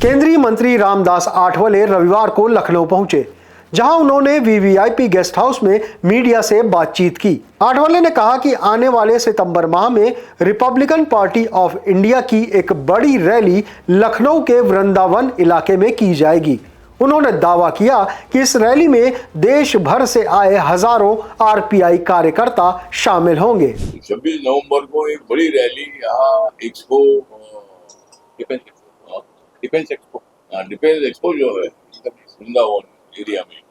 केंद्रीय मंत्री रामदास आठवले रविवार को लखनऊ पहुंचे, जहां उन्होंने वीवीआईपी गेस्ट हाउस में मीडिया से बातचीत की। आठवले ने कहा कि आने वाले सितंबर माह में रिपब्लिकन पार्टी ऑफ इंडिया की एक बड़ी रैली लखनऊ के वृंदावन इलाके में की जाएगी। उन्होंने दावा किया कि इस रैली में देश भर से आए हजारों आरपीआई कार्यकर्ता शामिल होंगे। 26 नवंबर को एक बड़ी रैली यहाँ डिफेंस एक्सपो जो है वृंदावन एरिया में,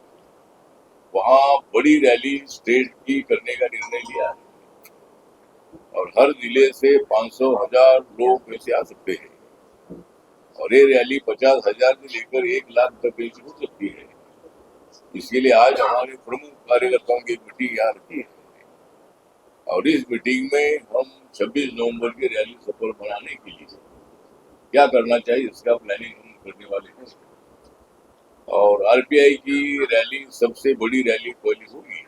वहाँ बड़ी रैली स्टेट की करने का निर्णय लिया है और हर जिले से 500,000 लोग ऐसे आ सकते हैं और ये रैली 50,000 से लेकर 1 लाख तक ऐसी हो सकती है। इसके लिए आज हमारे प्रमुख कार्यकर्ताओं की मीटिंग यहाँ रखी है और इस मीटिंग में हम 26 नवंबर की रैली सफल बनाने के लिए क्या करना चाहिए इसका प्लानिंग हम करने वाले हैं और आरपीआई की रैली सबसे बड़ी रैली पहले होगी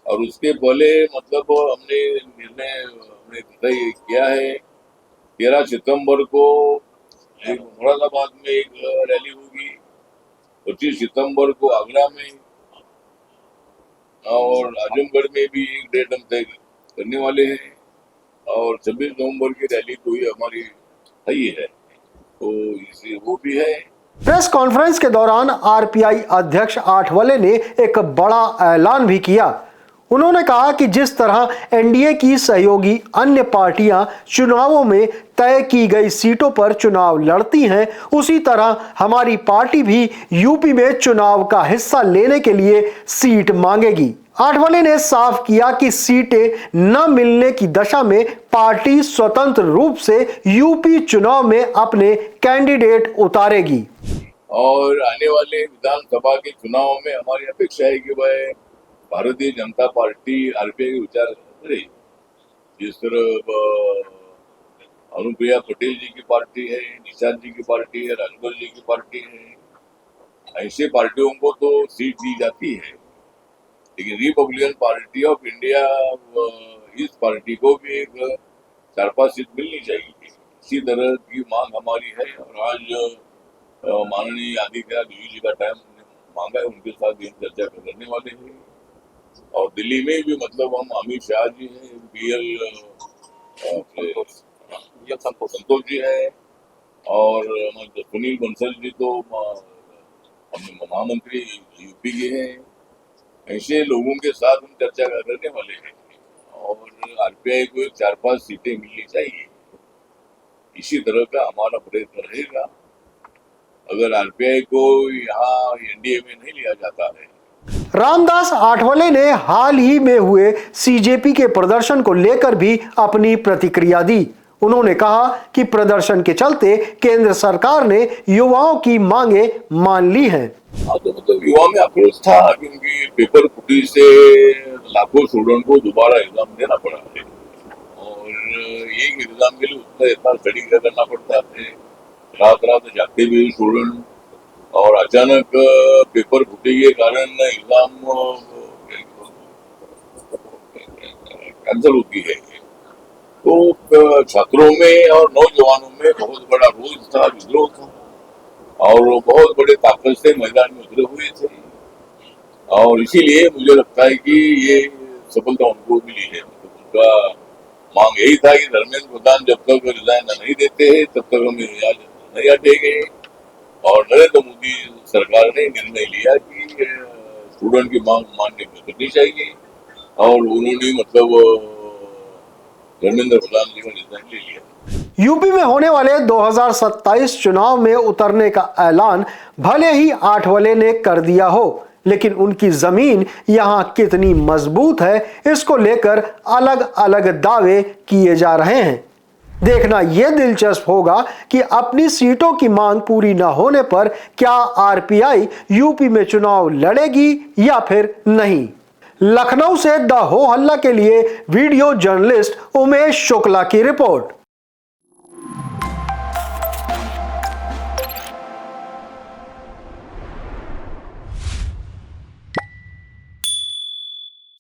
और उसके पहले मतलब हमने निर्णय तय किया है 13 सितंबर को एक मुरादाबाद में एक रैली होगी, 25 सितंबर को आगरा में और आजमगढ़ में भी एक डेट हम तय करने वाले हैं और 26 नवंबर की रैली तो ही हमारी सही है, तो इसे वो भी है। प्रेस कॉन्फ्रेंस के दौरान आरपीआई अध्यक्ष आठवले ने एक बड़ा ऐलान भी किया। उन्होंने कहा कि जिस तरह एनडीए की सहयोगी अन्य पार्टियां चुनावों में तय की गई सीटों पर चुनाव लड़ती हैं, उसी तरह हमारी पार्टी भी यूपी में चुनाव का हिस्सा लेने के लिए सीट मांगेगी। आठवले ने साफ किया कि सीटें न मिलने की दशा में पार्टी स्वतंत्र रूप से यूपी चुनाव में अपने कैंडिडेट उतारेगी और आने वाले विधानसभा के चुनाव में हमारी अपेक्षा है कि वह भारतीय जनता पार्टी आरपीआई के विचार करे। जिस तरह अनुप्रिया पटेल जी की पार्टी है, निशांत जी की पार्टी है, राजगुरु जी की पार्टी है, ऐसे पार्टियों को तो सीट दी जाती है, लेकिन रिपब्लिकन पार्टी ऑफ इंडिया इस पार्टी को भी एक 4-5 सीट मिलनी चाहिए। इसी तरह की मांग हमारी है और आज माननीय आदित्यनाथ जी का टाइम मांगा है, उनके साथ भी चर्चा करने वाले हैं और दिल्ली में भी मतलब हम अमित शाह जी हैं, बीएल संतोष जी है और सुनील बंसल जी तो महामंत्री यूपी के हैं। ऐसे लोगों के साथ हम चर्चा करने वाले हैं और आरपीआई को 4-5 सीटें मिलनी चाहिए। इसी तरह का हमारा प्रयत्न रहेगा। अगर आरपीआई को यहाँ एनडीए में नहीं लिया जाता है। रामदास आठवले ने हाल ही में हुए सीजेपी के प्रदर्शन को लेकर भी अपनी प्रतिक्रिया दी। उन्होंने कहा कि प्रदर्शन के चलते केंद्र सरकार ने युवाओं की मांगे मान ली हैं। तो मतलब युवा में आक्रोश था क्योंकि पेपर फुटी से लाखों स्टूडेंट को दोबारा एग्जाम देना पड़ा है और एक एग्जाम के लिए उतना इतना स्टडी करना पड़ता है, रात जागते भी स्टूडेंट और अचानक पेपर फूटे के कारण एग्जाम कैंसिल होती है, तो छात्रों में और नौजवानों में बहुत बड़ा रोष था, विद्रोह था और बहुत बड़े ताकत से मैदान में उतरे हुए थे और इसीलिए मुझे लगता है कि ये सफलता उनको मिली है। उनका मांग यही था कि धर्मेंद्र प्रधान जब तक रिजाइन नहीं देते हैं तब तक हमें नहीं हटेंगे और नरेंद्र मोदी सरकार ने निर्णय लिया कि स्टूडेंट की मांग मान्य करनी चाहिए और उन्होंने मतलब धर्मेंद्र प्रधान जी का निर्णय ले लिया। यूपी में होने वाले 2027 चुनाव में उतरने का ऐलान भले ही आठवले ने कर दिया हो, लेकिन उनकी जमीन यहां कितनी मजबूत है इसको लेकर अलग अलग दावे किए जा रहे हैं। देखना यह दिलचस्प होगा कि अपनी सीटों की मांग पूरी न होने पर क्या आरपीआई यूपी में चुनाव लड़ेगी या फिर नहीं। लखनऊ से द हो हल्ला के लिए वीडियो जर्नलिस्ट उमेश शुक्ला की रिपोर्ट।